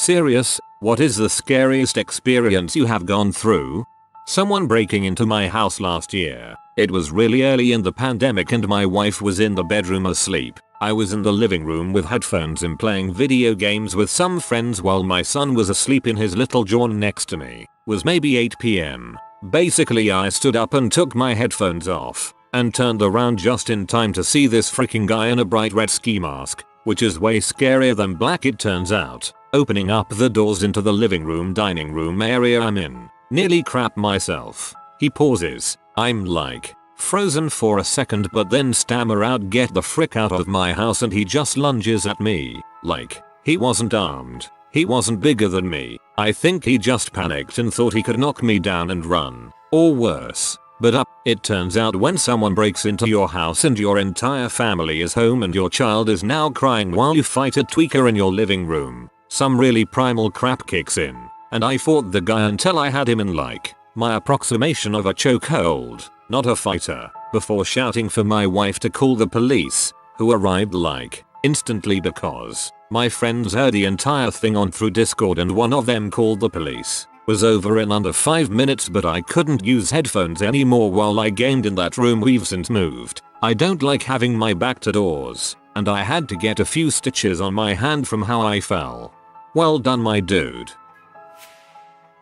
Serious, what is the scariest experience you have gone through? Someone breaking into my house last year. It was really early in the pandemic and my wife was in the bedroom asleep. I was in the living room with headphones in playing video games with some friends while my son was asleep in his little john next to me. Was maybe 8 p.m. Basically I stood up and took my headphones off and turned around just in time to see this freaking guy in a bright red ski mask, which is way scarier than black it turns out, opening up the doors into the living room dining room area I'm in. Nearly crap myself. He pauses. I'm like frozen for a second but then stammer out, "Get the frick out of my house," and he just lunges at me. Like, he wasn't armed. He wasn't bigger than me. I think he just panicked and thought he could knock me down and run. Or worse. But it turns out when someone breaks into your house and your entire family is home and your child is now crying while you fight a tweaker in your living room, some really primal crap kicks in. And I fought the guy until I had him in like my approximation of a chokehold, not a fighter, before shouting for my wife to call the police, who arrived like instantly because my friends heard the entire thing on through Discord and one of them called the police. Was over in under 5 minutes but I couldn't use headphones anymore while I gamed in that room. We've since moved. I don't like having my back to doors, and I had to get a few stitches on my hand from how I fell. Well done my dude.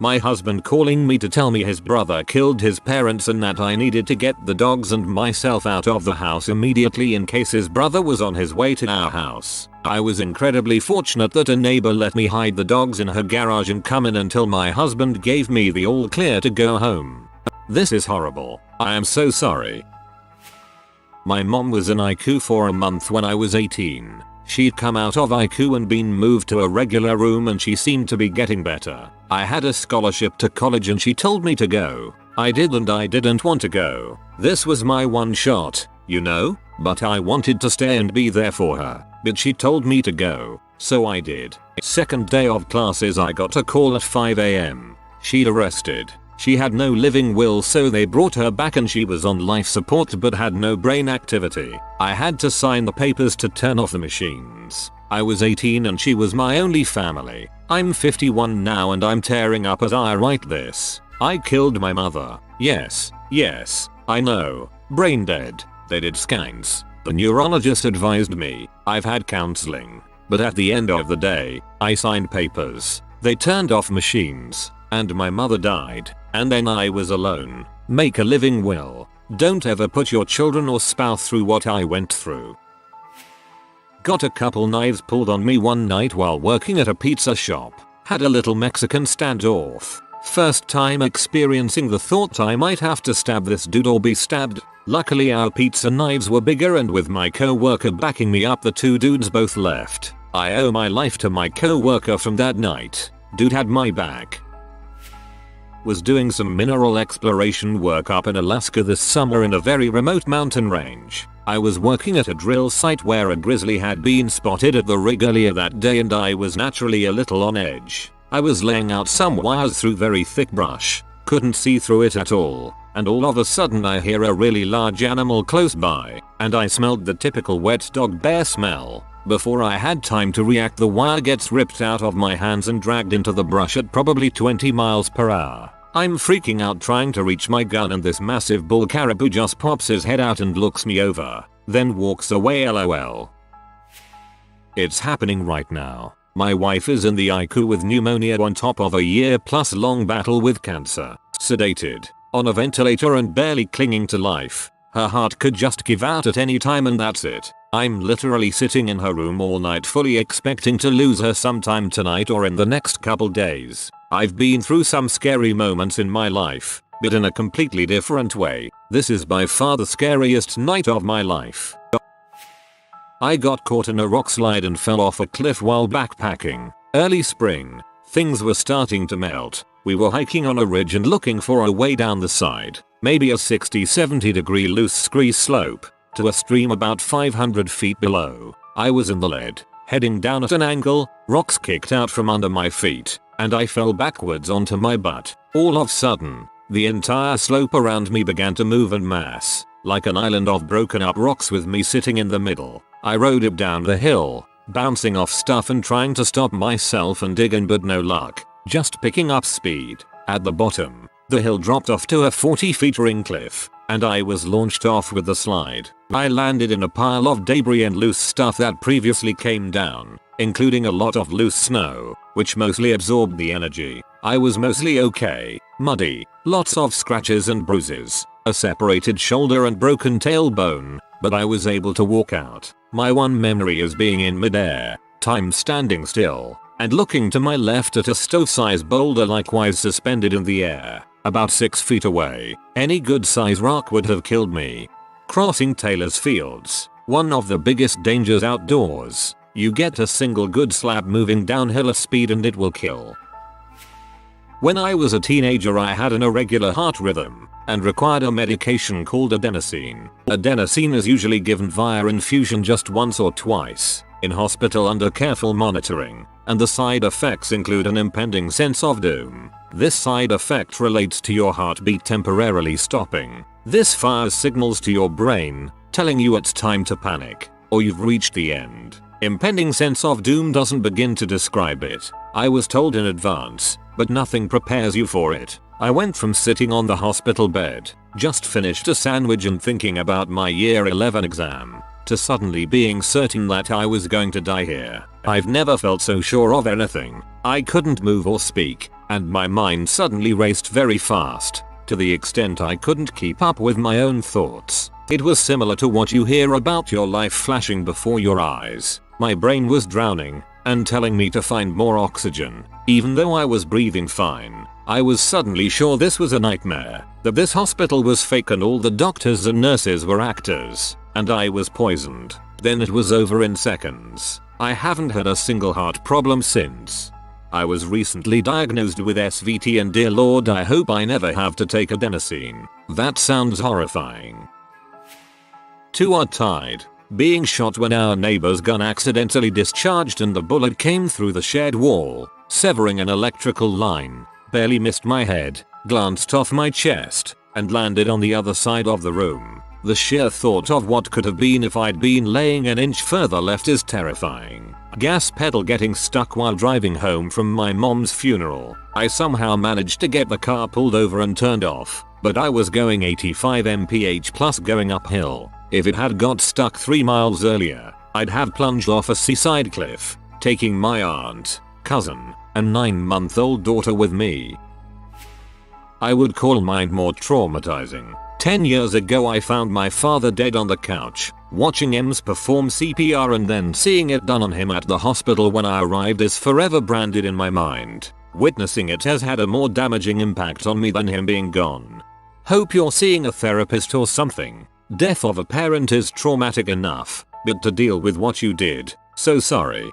My husband calling me to tell me his brother killed his parents and that I needed to get the dogs and myself out of the house immediately in case his brother was on his way to our house. I was incredibly fortunate that a neighbor let me hide the dogs in her garage and come in until my husband gave me the all clear to go home. This is horrible. I am so sorry. My mom was in ICU for a month when I was 18. She'd come out of ICU and been moved to a regular room and she seemed to be getting better. I had a scholarship to college and she told me to go. I didn't want to go. This was my one shot, you know, but I wanted to stay and be there for her. But she told me to go, so I did. Second day of classes I got a call at 5 a.m. She'd arrested. She had no living will so they brought her back and she was on life support but had no brain activity. I had to sign the papers to turn off the machines. I was 18 and she was my only family. I'm 51 now and I'm tearing up as I write this. I killed my mother. Yes, I know. Brain dead. They did scans. The neurologist advised me. I've had counseling. But at the end of the day, I signed papers. They turned off machines. And my mother died. And then I was alone. Make a living will. Don't ever put your children or spouse through what I went through. Got a couple knives pulled on me one night while working at a pizza shop. Had a little Mexican standoff. First time experiencing the thought I might have to stab this dude or be stabbed. Luckily our pizza knives were bigger and with my co-worker backing me up the two dudes both left. I owe my life to my co-worker from that night. Dude had my back. Was doing some mineral exploration work up in Alaska this summer in a very remote mountain range. I was working at a drill site where a grizzly had been spotted at the rig earlier that day and I was naturally a little on edge. I was laying out some wires through very thick brush, couldn't see through it at all, and all of a sudden I hear a really large animal close by, and I smelled the typical wet dog bear smell. Before I had time to react the wire gets ripped out of my hands and dragged into the brush at probably 20 miles per hour. I'm freaking out trying to reach my gun and this massive bull caribou just pops his head out and looks me over, then walks away lol. It's happening right now. My wife is in the ICU with pneumonia on top of a year-plus long battle with cancer, sedated, on a ventilator and barely clinging to life. Her heart could just give out at any time and that's it. I'm literally sitting in her room all night fully expecting to lose her sometime tonight or in the next couple days. I've been through some scary moments in my life, but in a completely different way. This is by far the scariest night of my life. I got caught in a rock slide and fell off a cliff while backpacking. Early spring. Things were starting to melt. We were hiking on a ridge and looking for a way down the side. Maybe a 60-70 degree loose scree slope to a stream about 500 feet below. I was in the lead, heading down at an angle, rocks kicked out from under my feet, and I fell backwards onto my butt. All of a sudden, the entire slope around me began to move en masse, like an island of broken up rocks with me sitting in the middle. I rode it down the hill, bouncing off stuff and trying to stop myself and dig in, but no luck, just picking up speed. At the bottom, the hill dropped off to a 40-feet cliff, and I was launched off with the slide. I landed in a pile of debris and loose stuff that previously came down, including a lot of loose snow, which mostly absorbed the energy. I was mostly okay, muddy, lots of scratches and bruises, a separated shoulder and broken tailbone, but I was able to walk out. My one memory is being in midair, time standing still, and looking to my left at a stove-sized boulder likewise suspended in the air, about 6 feet away. Any good size rock would have killed me. Crossing Taylor's Fields, one of the biggest dangers outdoors. You get a single good slab moving downhill a speed and it will kill. When I was a teenager I had an irregular heart rhythm and required a medication called adenosine. Adenosine is usually given via infusion just once or twice in hospital under careful monitoring, and the side effects include an impending sense of doom. This side effect relates to your heartbeat temporarily stopping. This fires signals to your brain, telling you it's time to panic, or you've reached the end. Impending sense of doom doesn't begin to describe it. I was told in advance, but nothing prepares you for it. I went from sitting on the hospital bed, just finished a sandwich and thinking about my year 11 exam, to suddenly being certain that I was going to die here. I've never felt so sure of anything. I couldn't move or speak, and my mind suddenly raced very fast, to the extent I couldn't keep up with my own thoughts. It was similar to what you hear about your life flashing before your eyes. My brain was drowning and telling me to find more oxygen. Even though I was breathing fine, I was suddenly sure this was a nightmare, that this hospital was fake and all the doctors and nurses were actors, and I was poisoned. Then it was over in seconds. I haven't had a single heart problem since. I was recently diagnosed with SVT and dear lord I hope I never have to take adenosine. That sounds horrifying. Two are tied. Being shot when our neighbor's gun accidentally discharged and the bullet came through the shed wall, severing an electrical line, barely missed my head, glanced off my chest, and landed on the other side of the room. The sheer thought of what could have been if I'd been laying an inch further left is terrifying. Gas pedal getting stuck while driving home from my mom's funeral. I somehow managed to get the car pulled over and turned off, but I was going 85 mph plus going uphill. If it had got stuck 3 miles earlier, I'd have plunged off a seaside cliff, taking my aunt, cousin, and 9-month-old daughter with me. I would call mine more traumatizing. 10 years ago I found my father dead on the couch, watching Ems perform CPR and then seeing it done on him at the hospital when I arrived is forever branded in my mind. Witnessing it has had a more damaging impact on me than him being gone. Hope you're seeing a therapist or something. Death of a parent is traumatic enough, but to deal with what you did, so sorry.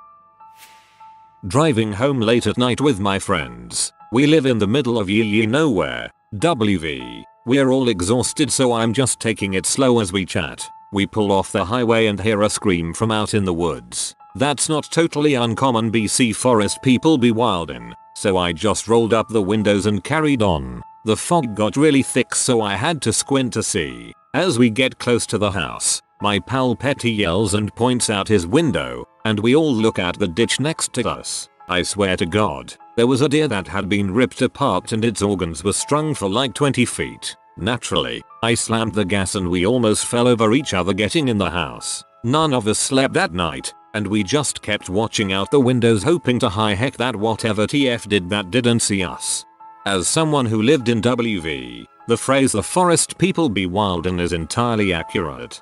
Driving home late at night with my friends. We live in the middle of nowhere, WV. We're all exhausted so I'm just taking it slow as we chat. We pull off the highway and hear a scream from out in the woods. That's not totally uncommon, BC forest people be wildin', so I just rolled up the windows and carried on. The fog got really thick so I had to squint to see. As we get close to the house, my pal Petty yells and points out his window, and we all look at the ditch next to us. I swear to God, there was a deer that had been ripped apart and its organs were strung for like 20 feet. Naturally, I slammed the gas and we almost fell over each other getting in the house. None of us slept that night, and we just kept watching out the windows hoping to high heck that whatever TF did that didn't see us. As someone who lived in WV, the phrase "the forest people be wildin'" is entirely accurate.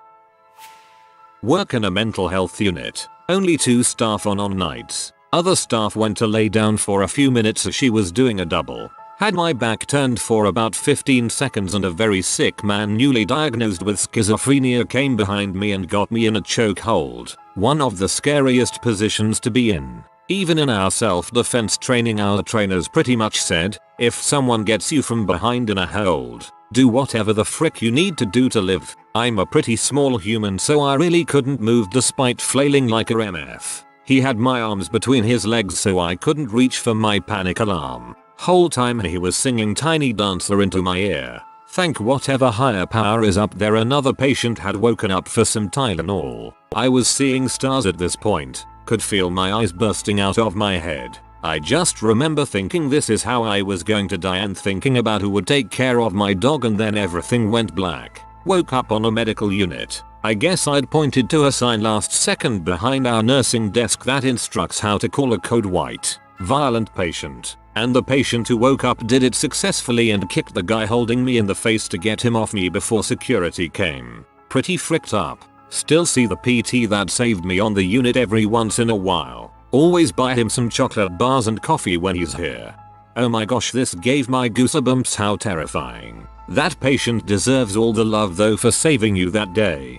Work in a mental health unit. Only 2 staff on nights. Other staff went to lay down for a few minutes as she was doing a double. Had my back turned for about 15 seconds and a very sick man newly diagnosed with schizophrenia came behind me and got me in a chokehold. One of the scariest positions to be in. Even in our self-defense training our trainers pretty much said, if someone gets you from behind in a hold, do whatever the frick you need to do to live. I'm a pretty small human so I really couldn't move despite flailing like a MF. He had my arms between his legs so I couldn't reach for my panic alarm. Whole time he was singing Tiny Dancer into my ear. Thank whatever higher power is up there another patient had woken up for some Tylenol. I was seeing stars at this point. Could feel my eyes bursting out of my head. I just remember thinking this is how I was going to die and thinking about who would take care of my dog, and then everything went black. Woke up on a medical unit. I guess I'd pointed to a sign last second behind our nursing desk that instructs how to call a code white violent patient. And the patient who woke up did it successfully and kicked the guy holding me in the face to get him off me before security came. Pretty fricked up. Still see the PT that saved me on the unit every once in a while. Always buy him some chocolate bars and coffee when he's here. Oh my gosh, this gave my goosebumps. How terrifying. That patient deserves all the love though for saving you that day.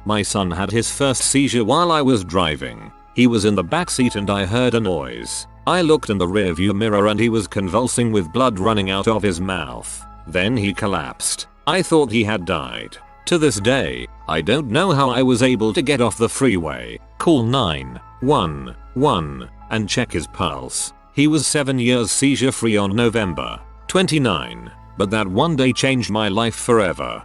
My son had his first seizure while I was driving. He was in the backseat and I heard a noise. I looked in the rearview mirror and he was convulsing with blood running out of his mouth. Then he collapsed. I thought he had died. To this day, I don't know how I was able to get off the freeway, call 911, and check his pulse. He was 7 years seizure free on November 29, but that one day changed my life forever.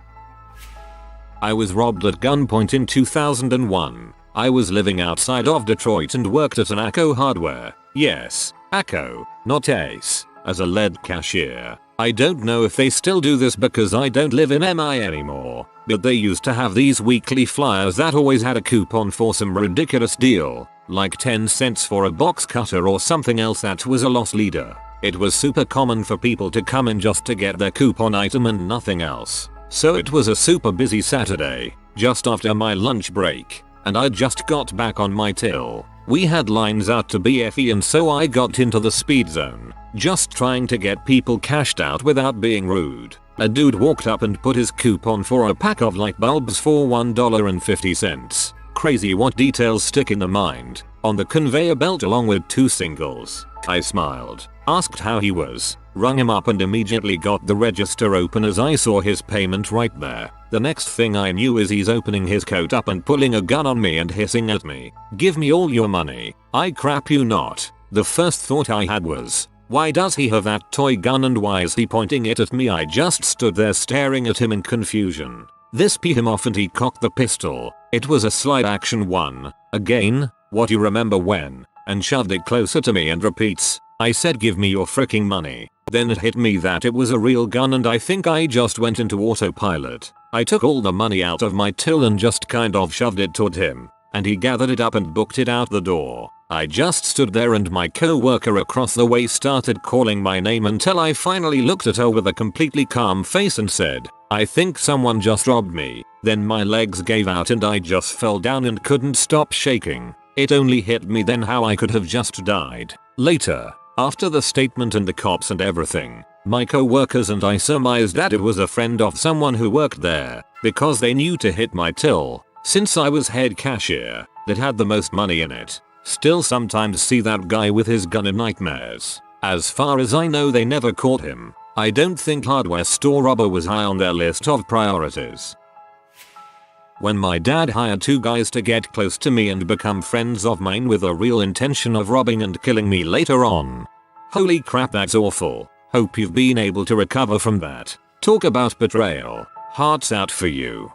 I was robbed at gunpoint in 2001. I was living outside of Detroit and worked at an ACO Hardware, yes, ACO, not Ace, as a lead cashier. I don't know if they still do this because I don't live in MI anymore, but they used to have these weekly flyers that always had a coupon for some ridiculous deal, like 10 cents for a box cutter or something else that was a loss leader. It was super common for people to come in just to get their coupon item and nothing else. So it was a super busy Saturday, just after my lunch break, and I just got back on my till. We had lines out to BFE and so I got into the speed zone, just trying to get people cashed out without being rude. A dude walked up and put his coupon for a pack of light bulbs for $1.50. Crazy what details stick in the mind. On the conveyor belt along with 2 singles. I smiled, asked how he was, rung him up and immediately got the register open as I saw his payment right there. The next thing I knew is he's opening his coat up and pulling a gun on me and hissing at me. Give me all your money. I crap you not. The first thought I had was, why does he have that toy gun and why is he pointing it at me? I just stood there staring at him in confusion. This peed him off and he cocked the pistol. It was a slide action one. Again, what you remember when? And shoved it closer to me and repeats, I said give me your freaking money. Then it hit me that it was a real gun and I think I just went into autopilot. I took all the money out of my till and just kind of shoved it toward him. And he gathered it up and booked it out the door. I just stood there and my co-worker across the way started calling my name until I finally looked at her with a completely calm face and said, I think someone just robbed me. Then my legs gave out and I just fell down and couldn't stop shaking. It only hit me then how I could have just died. Later, after the statement and the cops and everything, my co-workers and I surmised that it was a friend of someone who worked there, because they knew to hit my till, since I was head cashier, that had the most money in it. Still sometimes see that guy with his gun in nightmares. As far as I know they never caught him. I don't think hardware store robber was high on their list of priorities. When my dad hired 2 guys to get close to me and become friends of mine with a real intention of robbing and killing me later on. Holy crap, that's awful. Hope you've been able to recover from that. Talk about betrayal. Hearts out for you.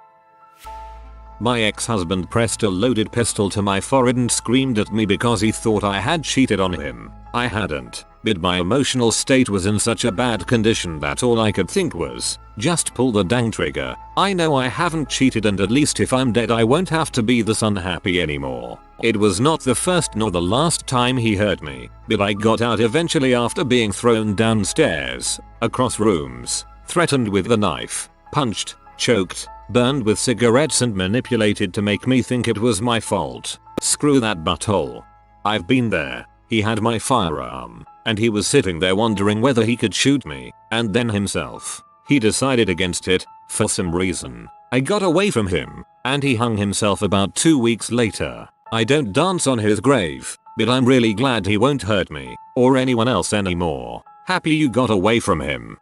My ex-husband pressed a loaded pistol to my forehead and screamed at me because he thought I had cheated on him. I hadn't, but my emotional state was in such a bad condition that all I could think was, just pull the dang trigger. I know I haven't cheated and at least if I'm dead I won't have to be this unhappy anymore. It was not the first nor the last time he hurt me, but I got out eventually after being thrown downstairs, across rooms, threatened with the knife, punched, choked, burned with cigarettes and manipulated to make me think it was my fault. Screw that butthole. I've been there. He had my firearm, and he was sitting there wondering whether he could shoot me, and then himself. He decided against it, for some reason. I got away from him, and he hung himself about 2 weeks later. I don't dance on his grave, but I'm really glad he won't hurt me, or anyone else anymore. Happy you got away from him.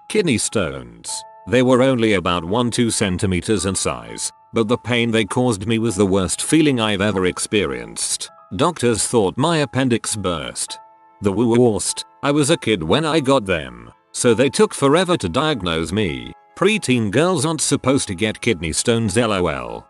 Kidney stones. They were only about 1-2 centimeters in size, but the pain they caused me was the worst feeling I've ever experienced. Doctors thought my appendix burst. The worst. I was a kid when I got them, so they took forever to diagnose me. Preteen girls aren't supposed to get kidney stones, lol.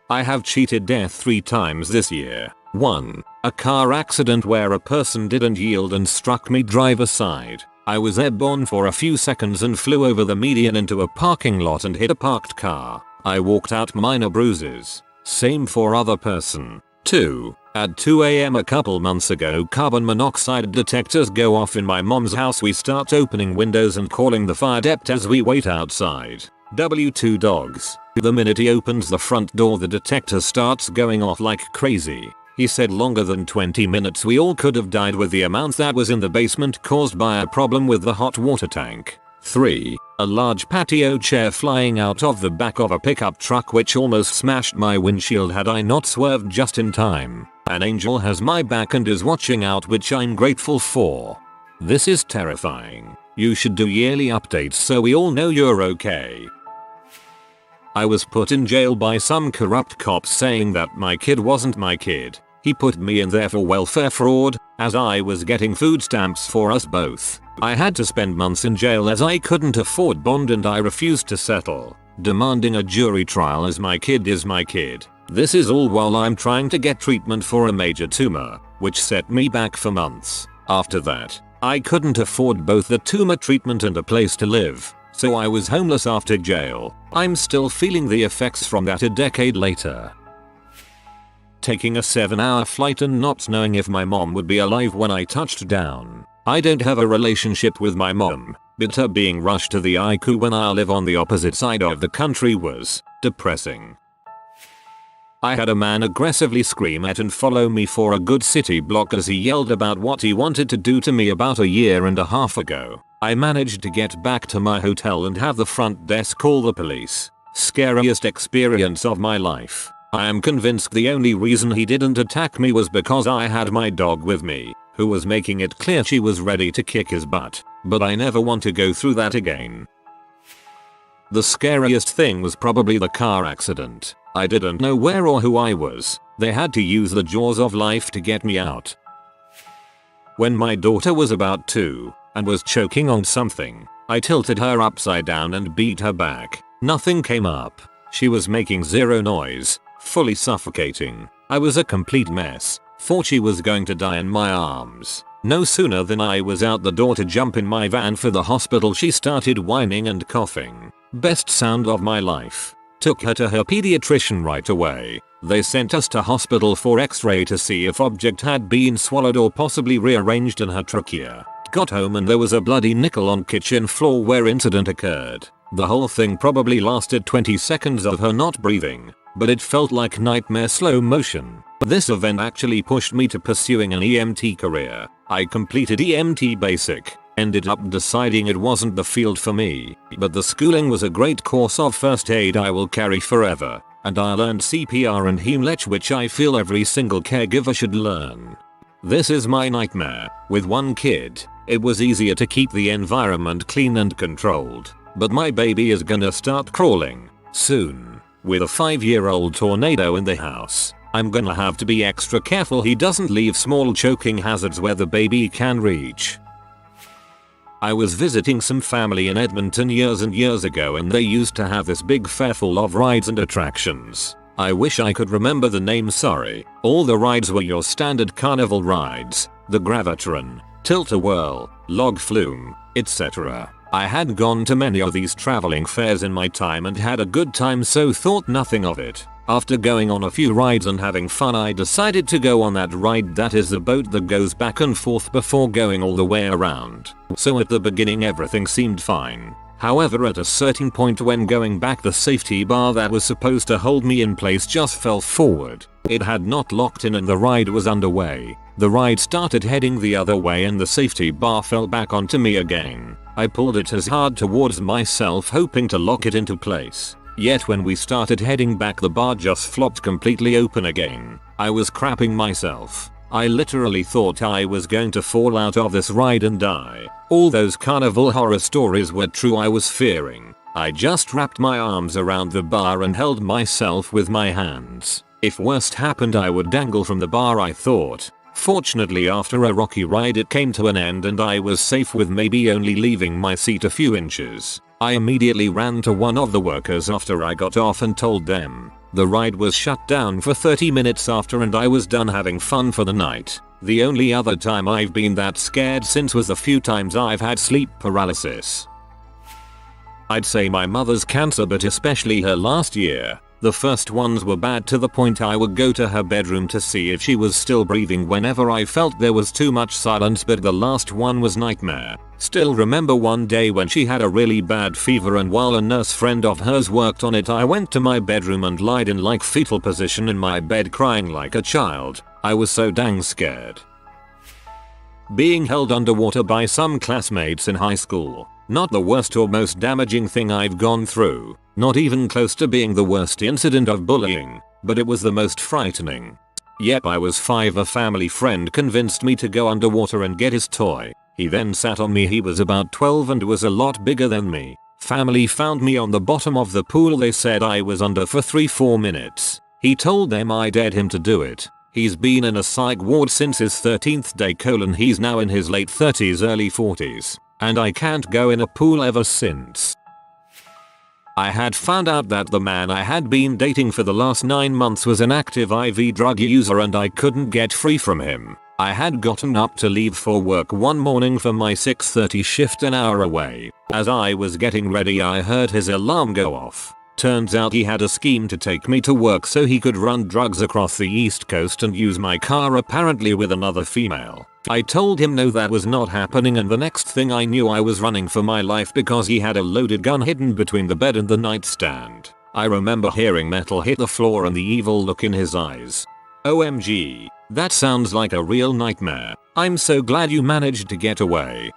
I have cheated death 3 times this year. 1. A car accident where a person didn't yield and struck me driver's side. I was airborne for a few seconds and flew over the median into a parking lot and hit a parked car. I walked out minor bruises. Same for other person. 2. At 2 AM a couple months ago, carbon monoxide detectors go off in my mom's house. We start opening windows and calling the fire dept as we wait outside. W2 dogs. The minute he opens the front door, the detector starts going off like crazy. He said longer than 20 minutes. We all could have died with the amount that was in the basement caused by a problem with the hot water tank. 3. A large patio chair flying out of the back of a pickup truck which almost smashed my windshield had I not swerved just in time. An angel has my back and is watching out, which I'm grateful for. This is terrifying. You should do yearly updates so we all know you're okay. I was put in jail by some corrupt cops saying that my kid wasn't my kid. He put me in there for welfare fraud, as I was getting food stamps for us both. I had to spend months in jail as I couldn't afford bond and I refused to settle, demanding a jury trial as my kid is my kid. This is all while I'm trying to get treatment for a major tumor, which set me back for months. After that, I couldn't afford both the tumor treatment and a place to live, so I was homeless after jail. I'm still feeling the effects from that a decade later. Taking a 7-hour flight and not knowing if my mom would be alive when I touched down. I don't have a relationship with my mom, but her being rushed to the ICU when I live on the opposite side of the country was depressing. I had a man aggressively scream at and follow me for a good city block as he yelled about what he wanted to do to me about 1.5 years ago. I managed to get back to my hotel and have the front desk call the police. Scariest experience of my life. I am convinced the only reason he didn't attack me was because I had my dog with me, who was making it clear she was ready to kick his butt. But I never want to go through that again. The scariest thing was probably the car accident. I didn't know where or who I was. They had to use the jaws of life to get me out. When my daughter was about 2 and was choking on something, I tilted her upside down and beat her back. Nothing came up. She was making zero noise, fully suffocating. I was a complete mess. Thought she was going to die in my arms. No sooner than I was out the door to jump in my van for the hospital, she started whining and coughing. Best sound of my life. Took her to her pediatrician right away. They sent us to hospital for x-ray to see if object had been swallowed or possibly rearranged in her trachea. Got home and there was a bloody nickel on kitchen floor where incident occurred. The whole thing probably lasted 20 seconds of her not breathing, but it felt like nightmare slow motion. This event actually pushed me to pursuing an EMT career. I completed EMT basic, ended up deciding it wasn't the field for me, but the schooling was a great course of first aid I will carry forever, and I learned CPR and Heimlich, which I feel every single caregiver should learn. This is my nightmare. With 1 kid, it was easier to keep the environment clean and controlled, but my baby is gonna start crawling soon. With a 5-year-old tornado in the house, I'm gonna have to be extra careful he doesn't leave small choking hazards where the baby can reach. I was visiting some family in Edmonton years and years ago, and they used to have this big fair full of rides and attractions. I wish I could remember the name, sorry. All the rides were your standard carnival rides, the Gravitron, Tilt-A-Whirl, Log Flume, etc. I had gone to many of these traveling fairs in my time and had a good time, so thought nothing of it. After going on a few rides and having fun, I decided to go on that ride that is the boat that goes back and forth before going all the way around. So at the beginning everything seemed fine. However, at a certain point when going back, the safety bar that was supposed to hold me in place just fell forward. It had not locked in and the ride was underway. The ride started heading the other way and the safety bar fell back onto me again. I pulled it as hard towards myself, hoping to lock it into place. Yet when we started heading back, the bar just flopped completely open again. I was crapping myself. I literally thought I was going to fall out of this ride and die. All those carnival horror stories were true. I was fearing. I just wrapped my arms around the bar and held myself with my hands. If worst happened, I would dangle from the bar, I thought. Fortunately, after a rocky ride, it came to an end and I was safe, with maybe only leaving my seat a few inches. I immediately ran to one of the workers after I got off and told them, The ride was shut down for 30 minutes after and I was done having fun for the night. The only other time I've been that scared since was the few times I've had sleep paralysis. I'd say my mother's cancer, but especially her last year. The first ones were bad to the point I would go to her bedroom to see if she was still breathing whenever I felt there was too much silence, but the last one was nightmare. Still remember one day when she had a really bad fever, and while a nurse friend of hers worked on it, I went to my bedroom and lied in like fetal position in my bed crying like a child. I was so dang scared. Being held underwater by some classmates in high school. Not the worst or most damaging thing I've gone through. Not even close to being the worst incident of bullying, but it was the most frightening. Yep, I was 5. A family friend convinced me to go underwater and get his toy. He then sat on me. He was about 12 and was a lot bigger than me. Family found me on the bottom of the pool. They said I was under for 3-4 minutes. He told them I dared him to do it. He's been in a psych ward since his 13th day. He's now in his late 30s, early 40s. And I can't go in a pool ever since. I had found out that the man I had been dating for the last 9 months was an active IV drug user and I couldn't get free from him. I had gotten up to leave for work one morning for my 6:30 shift an hour away. As I was getting ready, I heard his alarm go off. Turns out he had a scheme to take me to work so he could run drugs across the East Coast and use my car, apparently with another female. I told him no, that was not happening, and the next thing I knew I was running for my life because he had a loaded gun hidden between the bed and the nightstand. I remember hearing metal hit the floor and the evil look in his eyes. OMG, that sounds like a real nightmare. I'm so glad you managed to get away.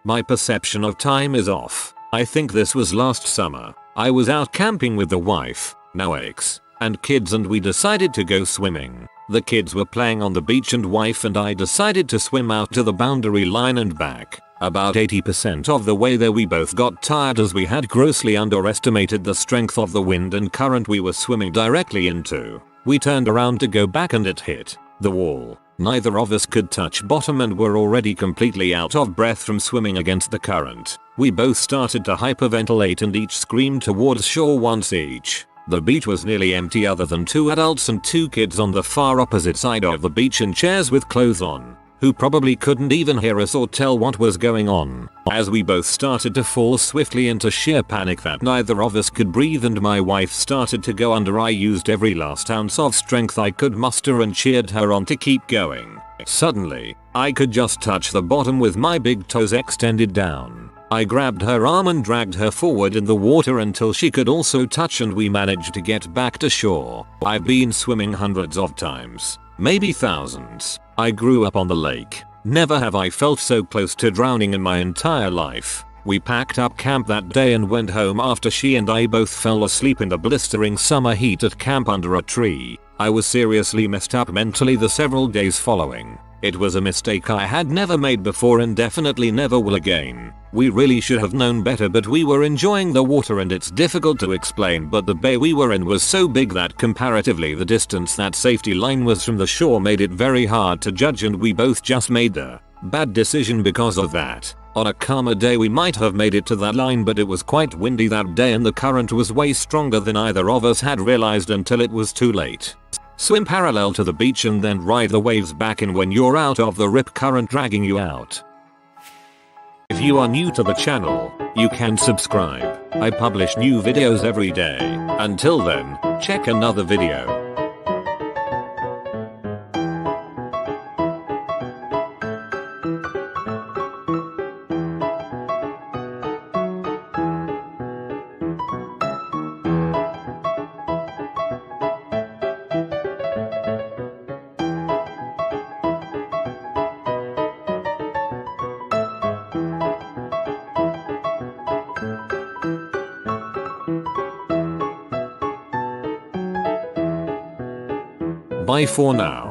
My perception of time is off. I think this was last summer. I was out camping with the wife, now ex, and kids, and we decided to go swimming. The kids were playing on the beach and wife and I decided to swim out to the boundary line and back. About 80% of the way there we both got tired as we had grossly underestimated the strength of the wind and current we were swimming directly into. We turned around to go back and it hit the wall. Neither of us could touch bottom and were already completely out of breath from swimming against the current. We both started to hyperventilate and each screamed towards shore once each. The beach was nearly empty other than 2 adults and 2 kids on the far opposite side of the beach in chairs with clothes on, who probably couldn't even hear us or tell what was going on. As we both started to fall swiftly into sheer panic that neither of us could breathe and my wife started to go under, I used every last ounce of strength I could muster and cheered her on to keep going. Suddenly, I could just touch the bottom with my big toes extended down. I grabbed her arm and dragged her forward in the water until she could also touch, and we managed to get back to shore. I've been swimming hundreds of times, maybe thousands. I grew up on the lake. Never have I felt so close to drowning in my entire life. We packed up camp that day and went home after she and I both fell asleep in the blistering summer heat at camp under a tree. I was seriously messed up mentally the several days following. It was a mistake I had never made before and definitely never will again. We really should have known better, but we were enjoying the water and it's difficult to explain, but the bay we were in was so big that comparatively the distance that safety line was from the shore made it very hard to judge, and we both just made the bad decision because of that. On a calmer day we might have made it to that line, but it was quite windy that day and the current was way stronger than either of us had realized until it was too late. Swim parallel to the beach and then ride the waves back in when you're out of the rip current dragging you out. If you are new to the channel, you can subscribe. I publish new videos every day. Until then, check another video. Bye for now.